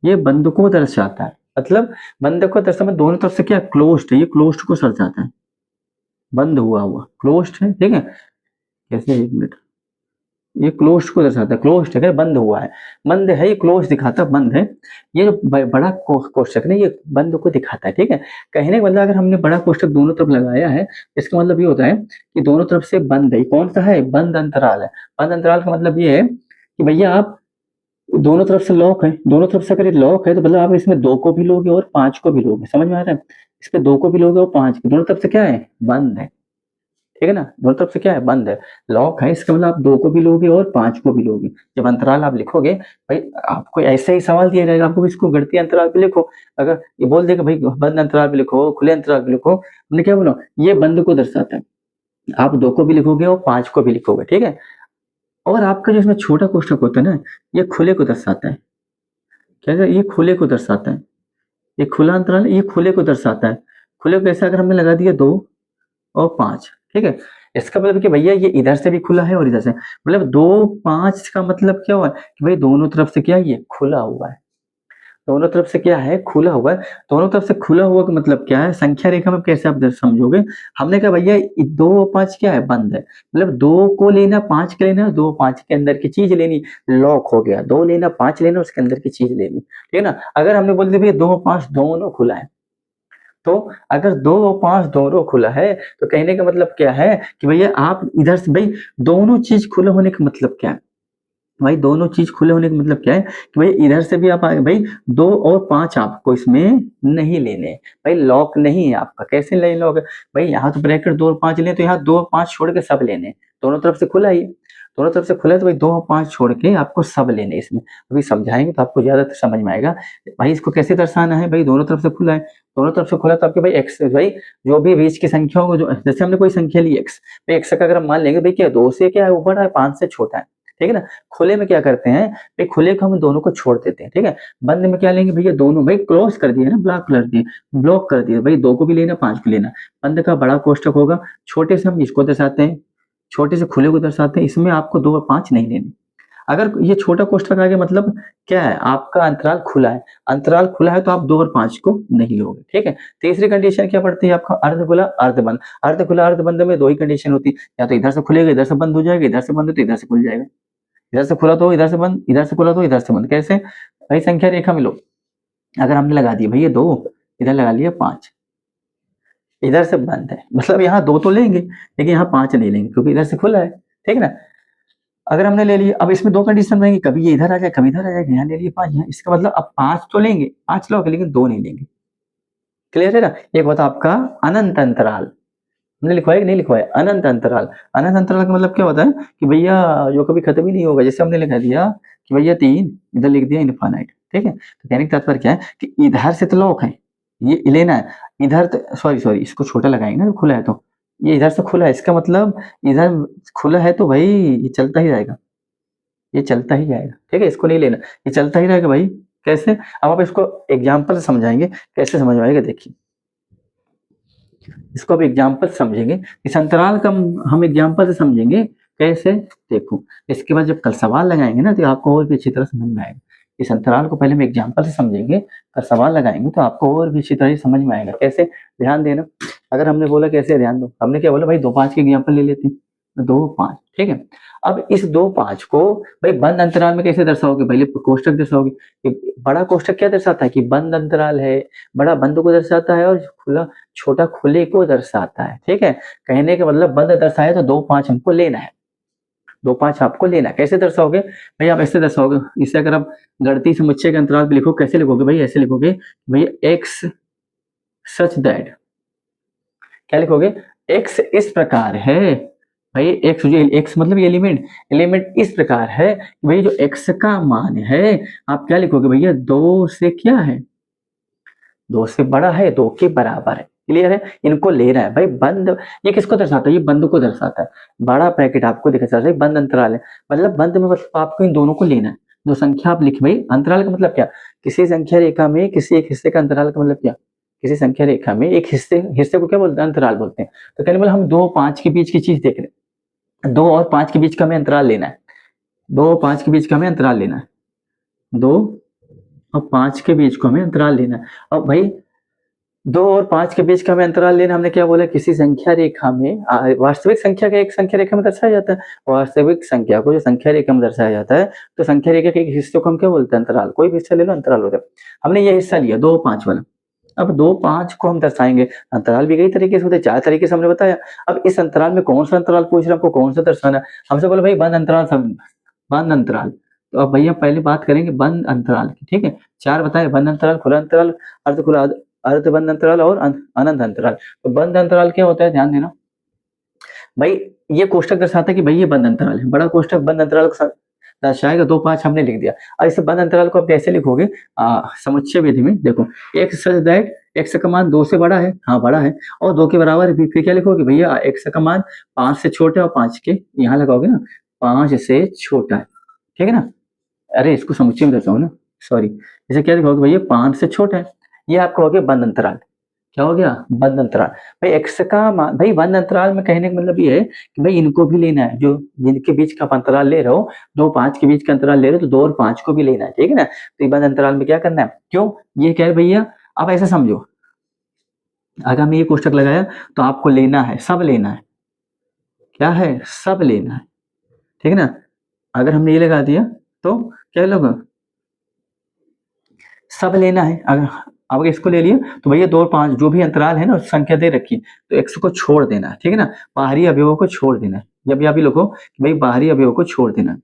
ये बंद को दर्शाता है। मतलब बंद को दर्शाता है, दोनों तरफ से क्या? क्लोज्ड है, ये क्लोज्ड को दर्शाता है। बंद हुआ हुआ क्लोज्ड है। ठीक है? कैसे, एक मिनट, ये क्लोज्ड को दर्शाता है। क्लोज्ड है, बंद हुआ है, बंद है, ये क्लोज दिखाता है, बंद है। ये जो बड़ा कोष्ठक है ये बंद को दिखाता है। ठीक है? कहने का मतलब अगर हमने बड़ा कोष्ठक दोनों तरफ लगाया है, इसका मतलब ये होता है कि दोनों तरफ से बंद है। कौन सा है? बंद अंतराल है। बंद अंतराल का मतलब ये है कि भैया आप दोनों तरफ से लॉक है, दोनों तरफ से अगर ये लॉक है तो मतलब आप इसमें 2 को भी लोगे और 5 को भी लोगे, समझ में आ रहा है? इसपे 2 को भी लोगे और 5 को, दोनों तरफ से क्या है? बंद है, ठीक है ना? दोनों तरफ से क्या है? बंद है। लॉक है, इसका मतलब आप 2 को भी लोगे और 5 को भी लोगे। जब अंतराल आप लिखोगे, भाई आपको ऐसे ही सवाल दिया जाएगा, आपको इसको गणितीय अंतराल पे लिखो। अगर ये बोल देगा भाई बंद अंतराल पे लिखो, खुले अंतराल पे लिखो, हमने क्या बोला? ये बंद को दर्शाता है। आप 2 को भी लिखोगे और 5 को भी लिखोगे, ठीक है? और आपका जो इसमें छोटा कोष्ठक होता है ना, ये खुले को दर्शाता है। क्या है? ये खुले को दर्शाता है। ये खुला अंतराल है, ये खुले को दर्शाता है। खुले को कैसे? अगर हमने लगा दिया 2 और 5, ठीक है? इसका मतलब कि भैया ये इधर से भी खुला है और इधर से, मतलब 2 5 का मतलब क्या हुआ कि भाई दोनों तरफ से क्या है? ये खुला हुआ है। दोनों तरफ से क्या है? खुला हुआ है। दोनों तरफ से खुला हुआ का मतलब क्या है? संख्या रेखा में कैसे आप समझोगे? हमने कहा भैया 2 और 5 क्या है? बंद है। मतलब 2 को लेना, 5 के लेना, 2 5 के अंदर की चीज लेनी, लॉक हो गया। 2 लेना, 5 लेना, उसके अंदर की चीज लेनी, ठीक है ना? अगर हमने बोल दिया भैया 2 और 5 दोनों खुला है, तो अगर 2 और 5 दोनों खुला है, तो कहने का मतलब क्या है कि भैया आप इधर से, भाई दोनों चीज खुले होने का मतलब क्या है? भाई दोनों चीज खुले होने का मतलब क्या है कि भाई इधर से भी आप आए, भाई 2 और 5 आपको इसमें नहीं लेने, भाई लॉक नहीं है आपका। कैसे नहीं लॉक है? भाई यहाँ तो ब्रैकेट 2 और 5 लेने, तो यहाँ 2 और 5 छोड़ के सब लेने। दोनों तरफ से खुला ही है, दोनों तरफ से खुला है, तो भाई 2 और 5 छोड़ के आपको सब लेने इसमें। अभी समझाएंगे तो आपको ज्यादा समझ में आएगा। भाई इसको कैसे दर्शाना है? भाई दोनों तरफ से खुला है, दोनों तरफ से खुला, तो आपके भाई एक्स, भाई जो भी बीच की संख्या होगी, जो जैसे हमने कोई संख्या ली एक्स, भाई एक्स का अगर हम मान लेंगे भाई क्या 2 से क्या है? ऊपर है, 5 से छोटा है, ठीक है ना? खुले में क्या करते हैं भाई? खुले को हम दोनों को छोड़ देते हैं, ठीक है? बंद में क्या लेंगे भैया? दोनों, भाई क्लोज कर दिए ना, ब्लॉक कर दिए, ब्लॉक कर दिए, भाई 2 को भी लेना, 5 को लेना। बंद का बड़ा कोष्ठक होगा, छोटे से हम इसको दर्शाते हैं, छोटे से खुले को दर्शाते हैं, इसमें आपको 2 और 5 नहीं लेने। अगर ये छोटा कोष्ठक आ गया, मतलब क्या है? आपका अंतराल खुला है, अंतराल खुला है तो आप 2 और 5 को नहीं लोगे, ठीक है? तीसरी कंडीशन क्या पड़ती है आपका? अर्ध खुला अर्ध बंद। अर्ध खुला अर्ध बंद में 2 ही कंडीशन होती है, या तो इधर से खुलेगा इधर से बंद हो जाएगा, इधर से बंद हो तो इधर से खुल जाएगा। इधर से खुला तो इधर से बंद, इधर से खुला तो इधर से बंद। कैसे? भाई संख्या रेखा में लो, अगर हमने लगा दिया भैया 2, इधर लगा लिया 5, इधर से बंद है, मतलब यहाँ 2 तो लेंगे लेकिन यहाँ 5 नहीं लेंगे क्योंकि इधर से खुला है, ठीक है ना? अगर हमने ले लिया, अब इसमें 2 कंडीशन रहेंगी, कभी ये इधर आ जाए, कभी इधर आ जाएगा। यहाँ ले लिए 5, यहाँ, इसका मतलब अब 5 तो लेंगे, 5 लोगे लेकिन 2 नहीं लेंगे। क्लियर है ना? एक होता आपका अनंत अंतराल, हमने लिखवाया कि नहीं लिखवाया? अनंत अंतराल। अनंत अंतराल का मतलब क्या होता है कि भैया जो कभी खत्म ही नहीं होगा। जैसे हमने लिखा दिया कि भैया 3, इधर लिख दिया इनफाइनाइट, ठीक है? तो कहने का तात्पर्य क्या है कि इधर से तो लॉक है, ये लेना है, इधर सॉरी इसको छोटा लगाएंगे ना, खुला है तो ये इधर से खुला है, इसका मतलब इधर खुला है तो भाई ये चलता ही रहेगा, ये चलता ही जाएगा, ठीक है? इसको नहीं लेना, ये चलता ही रहेगा भाई। कैसे? अब आप इसको एग्जाम्पल से समझाएंगे, कैसे समझ में आएगा देखिए। इसको अब एग्जाम्पल समझेंगे, इस अंतराल का हम एग्जाम्पल से समझेंगे। कैसे? देखो, इसके बाद जब कल सवाल लगाएंगे ना, तो आपको और भी अच्छी तरह समझ में आएगा। इस अंतराल को पहले हम एग्जाम्पल से समझेंगे, कल सवाल लगाएंगे तो आपको और भी अच्छी तरह से समझ में आएगा। कैसे? ध्यान देना। अगर हमने बोला कैसे, ध्यान दो, हमने क्या बोला भाई 2 5 के एग्जाम्पल ले लेते हैं, 2 5, ठीक है? अब इस 2 5 को भाई बंद अंतराल में कैसे दर्शाओगे? पहले कोष्ठक दर्शाओगे। बड़ा कोष्ठक क्या दर्शाता है कि बंद अंतराल है, बड़ा बंद को दर्शाता है, और खुला छोटा खुले को दर्शाता है, ठीक है? कहने का मतलब बंद दर्शाया तो 2 5 हमको लेना है, 2 5 आपको लेना है। कैसे दर्शाओगे भाई? आप ऐसे दर्शाओगे, इसे अगर आप गणितीय समुच्चय के अंतराल पे लिखो, कैसे लिखोगे भाई? ऐसे लिखोगे भैया एक्स सच दैट, क्या लिखोगे? एक्स इस प्रकार है, भाई एक्स जो एक्स मतलब ये एलिमेंट, एलिमेंट इस प्रकार है कि भाई जो एक्स का मान है, आप क्या लिखोगे भैया? 2 से क्या है? 2 से बड़ा है, 2 के बराबर है। क्लियर है? इनको लेना है भाई। बंद ये किसको दर्शाता है? ये बंद को दर्शाता है। बड़ा ब्रैकेट आपको दिखा है, बंद अंतराल है, मतलब बंद में मतलब आपको इन दोनों को लेना है। जो संख्या आप लिखे, भाई अंतराल का मतलब क्या? किसी संख्या रेखा में किसी एक हिस्से का अंतराल का मतलब क्या? किसी संख्या रेखा में एक हिस्से हिस्से को क्या बोलते हैं? अंतराल बोलते हैं। तो कहने वाला हम 2 5 के बीच की चीज देख रहे हैं, 2 और 5 के बीच का हमें अंतराल लेना है, 2 और 5 के बीच का हमें अंतराल लेना है, 2 और 5 के बीच को हमें अंतराल लेना है। अब भाई 2 और 5 के बीच का हमें अंतराल लेना, हमने क्या बोला? किसी संख्या रेखा में वास्तविक संख्या का एक संख्या रेखा में दर्शाया जाता है, वास्तविक संख्या को जो संख्या रेखा में दर्शाया जाता है, तो संख्या रेखा के एक हिस्से को हम क्या बोलते हैं? अंतराल। कोई भी हिस्सा ले लो, अंतराल होता है। हमने ये हिस्सा लिया 2 5 वाला, अब 2 5 को हम दर्शाएंगे। अंतराल भी कई तरीके से होते हैं, 4 तरीके से हमने बताया। अब इस अंतराल में कौन सा अंतराल पूछ रहे हैं, आपको कौन सा दर्शाना है? हमसे बोले भाई बंद अंतराल, बंद अंतराल, तो अब भैया पहले बात करेंगे बंद अंतराल की, ठीक है। 4 बताए, बंद अंतराल, खुला अंतराल, अर्ध खुला, अर्ध बंद अंतराल और अनंत अंतराल। तो बंद अंतराल क्या होता है, ध्यान देना भाई, ये कोष्ठक दर्शाता है कि भाई ये बंद अंतराल है, बड़ा कोष्ठक बंद अंतराल को दर्शाएगा। 2 5 हमने लिख दिया। अब इस बंद अंतराल को आप कैसे लिखोगे, समुच्चय विधि में देखो, एक्स सच दैट एक्स का मान 2 से बड़ा है, हाँ बड़ा है, और 2 के बराबर है। फिर क्या लिखोगे भैया, एक्स का मान 5 से छोटा है और 5 के यहाँ लगाओगे ना, 5 से छोटा है, ठीक है ना। अरे इसको समुच्चय में दर्शाओ ना, सॉरी। इसे क्या लिखोगे भैया, 5 से छोटा है। ये आपका हो गया बंद अंतराल। क्या हो गया, बंद अंतराल। भाई एक्स का मान, भाई बंद अंतराल में कहने का मतलब ये है कि भाई इनको भी लेना है, जो जिनके बीच का आप अंतराल ले रहे हो, 2 5 के बीच का अंतराल ले रहे हो, तो 2 और 5 को भी लेना है, ठीक है ना। तो ये बंद अंतराल में क्या करना है, क्यों, ये क्या है भैया, आप ऐसा समझो, अगर हमने ये कोष्ठक लगाया तो आपको लेना है, सब लेना है, क्या है, सब लेना है, ठीक है ना। अगर हमने ये लगा दिया तो क्या लोग, सब लेना है। अगर इसको ले लिया तो भैया 2 और 5 जो भी अंतराल है ना, संख्या दे रखी है, तो x को छोड़ देना है, ठीक है ना, बाहरी अवयवों को छोड़ देना है। जब भी लिखो कि भाई बाहरी अवयवों को छोड़ देना है,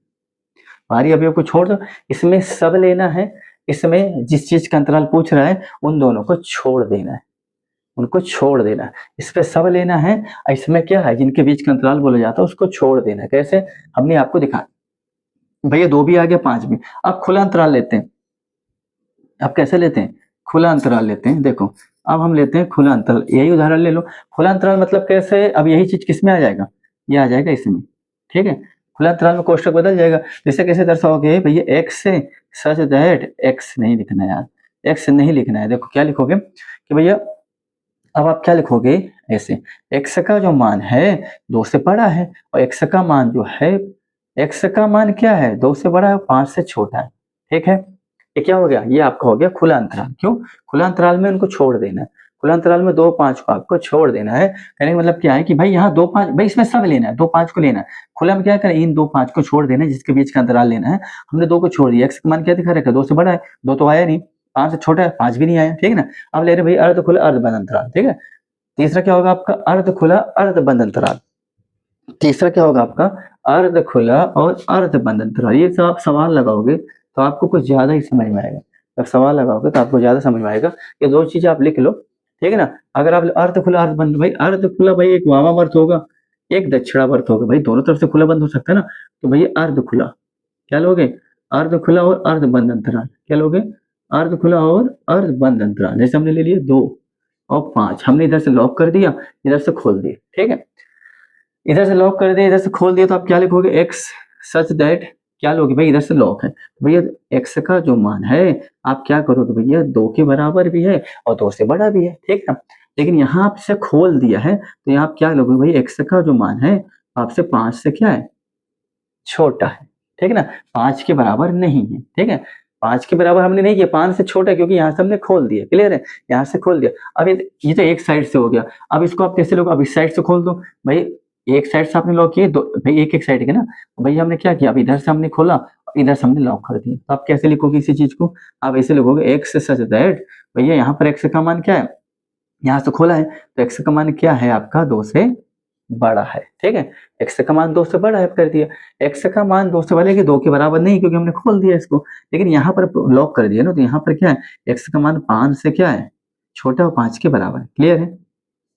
बाहरी अवयव को छोड़ दो। इसमें सब लेना है, इसमें जिस चीज का अंतराल पूछ रहा है उन दोनों को छोड़ देना है, उनको छोड़ देना है। इस पे सब लेना है, इसमें क्या है, जिनके बीच का अंतराल बोला जाता है उसको छोड़ देना है। कैसे, हमने आपको दिखा, भैया 2 भी आ गया, 5 भी। अब खुला अंतराल लेते हैं, अब कैसे लेते हैं, खुला अंतराल लेते हैं। देखो अब हम लेते हैं खुला अंतराल, यही उदाहरण ले लो। खुला अंतराल मतलब कैसे, अब यही चीज किसमें आ जाएगा, ये आ जाएगा इसमें, ठीक है। खुला अंतराल में कोष्ठक बदल जाएगा। जैसे कैसे दर्शाओगे भैया, एक्स से सच दैट, एक्स नहीं लिखना है यार, एक्स नहीं लिखना है। देखो क्या लिखोगे कि भैया, अब आप क्या लिखोगे ऐसे, एक्स का जो मान है 2 से बड़ा है, और एक्स का मान जो है, एक्स का मान क्या है, 2 से बड़ा है, 5 से छोटा है, ठीक है। ये क्या हो गया, ये आपका हो गया खुला अंतराल। क्यों, खुला अंतराल में उनको छोड़ देना है, खुला अंतराल में 2 5 को आपको छोड़ देना है। कहने का मतलब क्या है कि भाई यहाँ 2 5, भाई इसमें सब लेना है, 2 5 को लेना है। खुला में क्या करें, इन 2 5 को छोड़ देना है, जिसके बीच का अंतराल लेना है। हमने 2 को छोड़ दिया, एक्स का मान क्या दिखा रखा है, 2 से बड़ा है, 2 तो आया नहीं, 5 से छोटा है, 5 भी नहीं आया, ठीक है ना। अब ले रहे भाई अर्ध खुला अर्ध बंद अंतराल, ठीक है। तीसरा क्या होगा आपका, अर्ध खुला अर्ध बंद अंतराल। तीसरा क्या होगा आपका, अर्ध खुला और अर्ध बंद अंतराल। ये सब आप सवाल लगाओगे तो आपको कुछ ज्यादा ही समझ में आएगा, जब सवाल लगाओगे तो आपको ज्यादा समझ में आएगा। ये 2 चीजें आप लिख लो, ठीक है ना। अगर आप अर्ध खुला अर्ध बंद, भाई अर्ध खुला भाई एक वामावर्त होगा, एक दक्षिणावर्त होगा, भाई दोनों तरफ से खुला बंद हो सकता है ना। तो भैया अर्ध खुला क्या लोगे, अर्ध खुला और अर्ध बंद अंतराल, क्या लोगे, अर्ध खुला और अर्ध बंद अंतराल। जैसे हमने ले लिया 2 और 5, हमने इधर से लॉक कर दिया, इधर से खोल दिया, ठीक है। इधर से लॉक कर दिया, इधर से खोल दिया, तो आप क्या लिखोगे, एक्स सच दैट, क्या लोगे भाई, इधर से लॉक है भैया, एक्स का जो मान है आप क्या करोगे भैया, 2 के बराबर भी है और 2 से बड़ा भी है, ठीक है। लेकिन यहाँ आपसे खोल दिया है, तो यहाँ आप क्या लोगे भाई, एक्स का जो मान है आपसे 5 से क्या है, छोटा है, ठीक है ना, 5 के बराबर नहीं है, ठीक है। 5 के बराबर हमने नहीं किया, 5 से छोटा है, क्योंकि यहाँ से हमने खोल दिया, क्लियर है, यहाँ से खोल दिया। अब ये तो एक साइड से हो गया। अब इसको आप कैसे लोगे, अब इस साइड से खोल दो भाई, एक साइड से आपने लॉक किए, दो भाई एक एक साइड के ना, भाई हमने क्या किया, अब इधर से हमने खोला, इधर से हमने लॉक कर दिया। तो आप कैसे लिखोगे इसी चीज को, आप ऐसे लिखोगे, एक्स सच दैट, भैया यहाँ पर एक्स का मान क्या है, यहाँ से खोला है, तो एक्स का मान क्या है आपका, 2 से बड़ा है, ठीक है। एक्स का मान 2 से बड़ा है, कर दिया। एक्स का मान 2 से बड़ा है कि 2 के बराबर नहीं, क्योंकि हमने खोल दिया इसको। लेकिन यहाँ पर लॉक कर दिया ना, तो यहाँ पर क्या है, एक्स का मान 5 से क्या है, छोटा और 5 के बराबर। क्लियर है,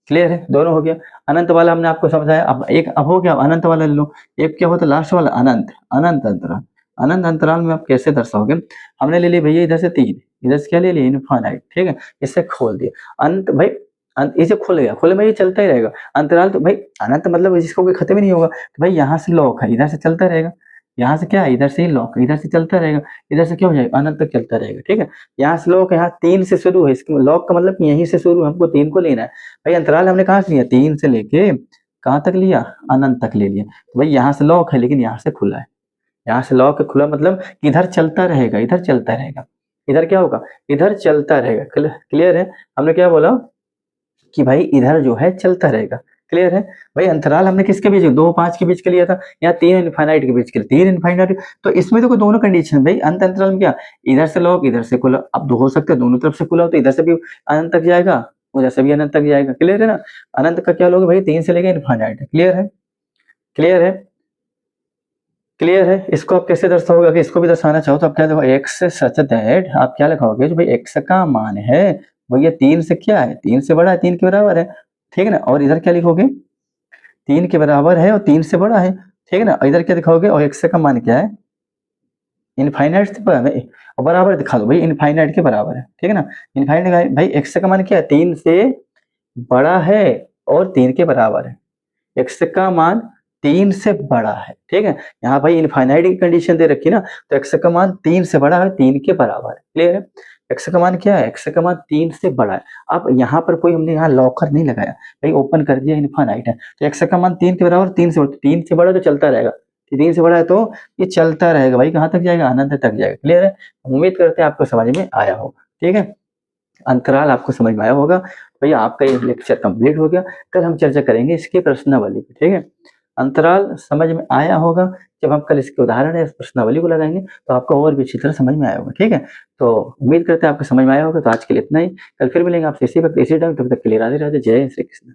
क्लियर है, दोनों हो गया। अनंत वाला हमने आपको समझाया। अब हो गया, अनंत वाला ले लो। एक क्या होता है लास्ट वाला, अनंत, अनंत अंतराल। अनंत अंतराल में आप कैसे दर्शाओगे, हमने ले लिया भैया इधर से 3, इधर से क्या ले लिया, इनफाइनाइट, ठीक है। इससे खोल दिया अंत, भाई इसे खुल गया, खुले में ये चलता ही रहेगा। अंतराल तो भाई अनंत मतलब जिसको कोई खत्म ही नहीं होगा। तो भाई यहाँ से लॉक है, इधर से चलता रहेगा, यहाँ से क्या है, इधर से ही लॉक, इधर से चलता रहेगा, इधर से क्या हो जाएगा, अनंत तक चलता रहेगा, ठीक है। यहाँ से लॉक, यहाँ 3 से शुरू है, इसके लॉक का मतलब यहीं से शुरू, हमको 3 को लेना है। भाई अंतराल हमने कहाँ से लिया, 3 से लेके कहाँ तक लिया, अनंत तक ले लिया। तो भाई यहाँ से लॉक है, लेकिन यहाँ से खुला है। यहाँ से लॉक है, खुला मतलब इधर चलता रहेगा, इधर चलता रहेगा, इधर क्या होगा, इधर चलता रहेगा। क्लियर है, हमने क्या बोला कि भाई इधर जो है चलता रहेगा। क्लियर है भाई, अंतराल हमने किसके बीच, 2 5 के बीच के लिया था, यहाँ 3 इनफाइनाइट के बीच के लिए, 3 इनफाइनाइट। तो इसमें तो कोई दोनों कंडीशन भाई, अंत अंतराल में क्या, इधर से लॉक इधर से खुला। अब हो सकता है दोनों तरफ से खुला हो, तो इधर से भी अनंत तक जाएगा, उधर से भी अनंत तक जाएगा। क्लियर है ना, अनंत का क्या लोगे भाई, 3 से लेकर इनफाइनाइट। क्लियर है, क्लियर है। क्लियर है? इसको आप कैसे दर्शाओगे? अगर इसको भी दर्शाना चाहो तो आप क्या देखो, एक्स सच दैट आप क्या लिखोगे जो भाई एक्स का मान है भैया 3 से क्या है, 3 से बड़ा है, 3 के बराबर है, ठीक है ना। और इधर क्या लिखोगे, 3 के बराबर है और 3 से बड़ा है, ठीक है ना। और इधर क्या दिखाओगे, और एक्स का मान क्या है, इनफाइनाइट से बराबर दिखा दो भाई, इनफाइनाइट के बराबर है, ठीक है ना। इनफाइनाइट भाई एक्स का मान क्या है, 3 से बड़ा है और 3 के बराबर है। एक्स का मान 3 से बड़ा है, ठीक है। यहाँ भाई इनफाइनाइट की कंडीशन दे रखी ना, तो एक्स का मान 3 से बड़ा है, 3 के बराबर है, क्लियर है। एक्स का मान क्या है, एक्स का मान 3 से बड़ा है। अब यहाँ पर कोई हमने यहाँ लॉकर नहीं लगाया भाई, ओपन कर दिया, इनफाइनाइट है, तो एक्स का मान 3 के बराबर, 3 से बड़ा, 3 से बड़ा तो चलता रहेगा, 3 से बड़ा है तो ये चलता रहेगा भाई, कहाँ तक जाएगा, अनंत तक जाएगा, क्लियर है। उम्मीद करते हैं आपको समझ में आया हो, ठीक है। अंतराल आपको समझ में आया होगा। भैया आपका ये लेक्चर कंप्लीट हो गया, कल हम चर्चा करेंगे इसके प्रश्नावली पे, ठीक है। अंतराल समझ में आया होगा, जब हम कल इसके उदाहरण या प्रश्नावली को लगाएंगे तो आपको और भी अच्छी तरह समझ में आया होगा, ठीक है। तो उम्मीद करते हैं आपको समझ में आया होगा। तो आज के लिए इतना ही, कल फिर मिलेंगे आपसे इसी वक्त इसी टाइम, तब तक के लिए राधे राधे, जय श्री कृष्ण।